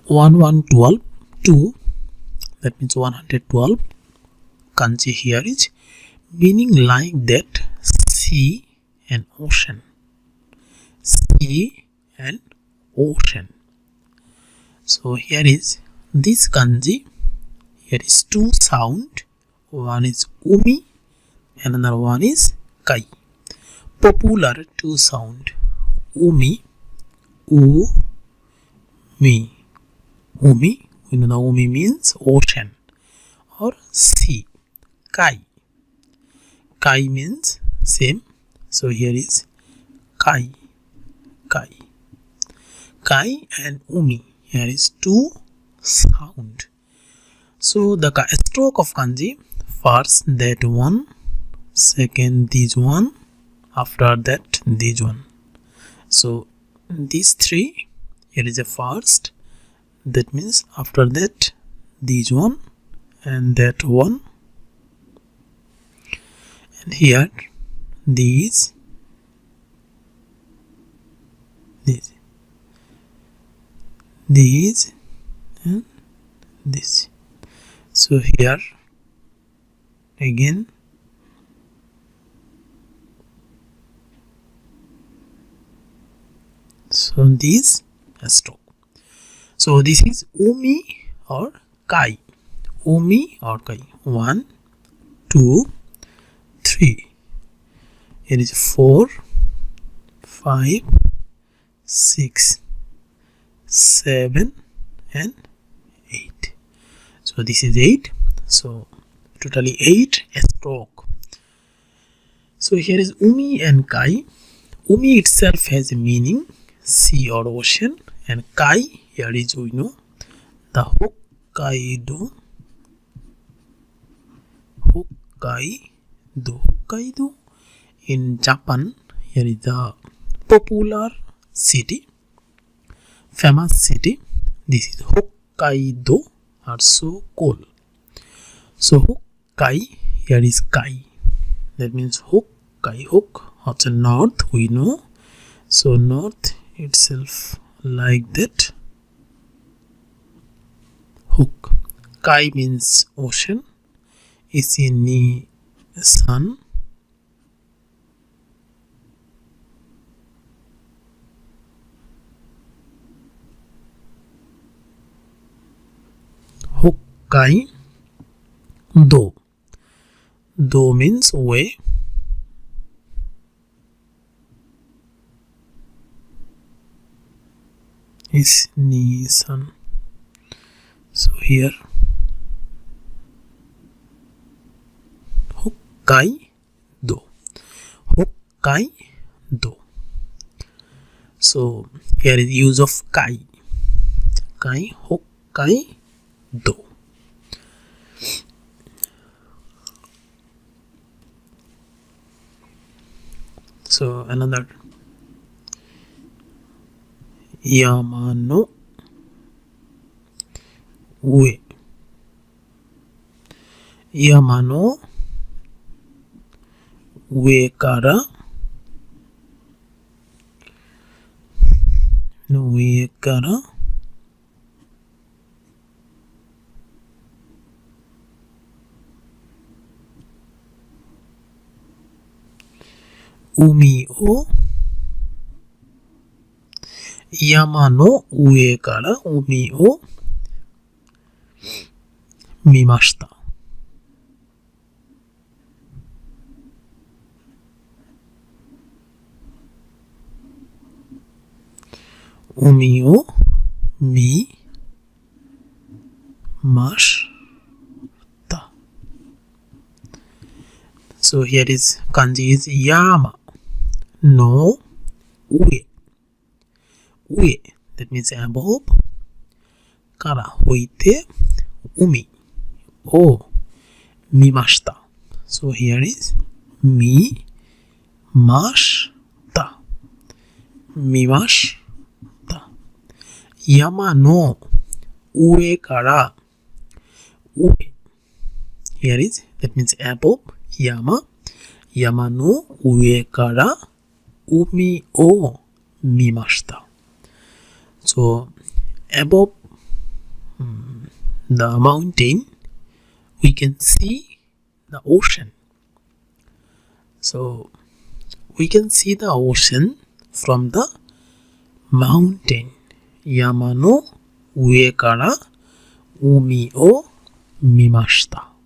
1112 2, that means 112 kanji here is meaning like that sea and ocean. Sea and ocean. So here is this kanji. Here is two sound. One is umi, another one is kai. Popular two sound. Umi, u, mi. Umi, we know the umi means ocean or sea. Kai. Kai means same. So here is kai. Kai. Kai and umi. Here is two sound. So the stroke of kanji, first that one, second this one, after that this one. So these three, here is a first, that means after that this one and that one, and here these, this, and this. So here again so this stroke. So this is umi or kai. Umi or kai. 1, 2, 3. Here is 4, 5, 6, 7 and 8. So this is 8. So totally 8 stroke. So here is umi and kai. Umi itself has a meaning sea or ocean, and kai here is, we know, the Hokkaido. Hokkaido in Japan. Here is the popular city, famous city. This is Hokkaido, also cold. So Hokkai, here is kai. That means Hokkai. Hok, also north, we know. So north itself like that. Hook. Kai means ocean. Isi ni sun. Hokkai do. Do means way. Is ni sun. So here Hokkai do. Hokkai do. So here is use of kai. Kai, Hokkai do. So another yama no ue. Yama no ue kara, ue kara umi o, yama no ue kara umi o mimashita. Umi o mimashita. So here is kanji is yama no ue. Ue, that means above. Kara, hoite, umi o mimashita. So here is mimashita. Mimashita. Yama no ue kara ue. Here is, that means above. Yama. Yama no ue kara umi o mimashita. So above the mountain, we can see the ocean. So we can see the ocean from the mountain. Yama no ue kara umi o mimashita.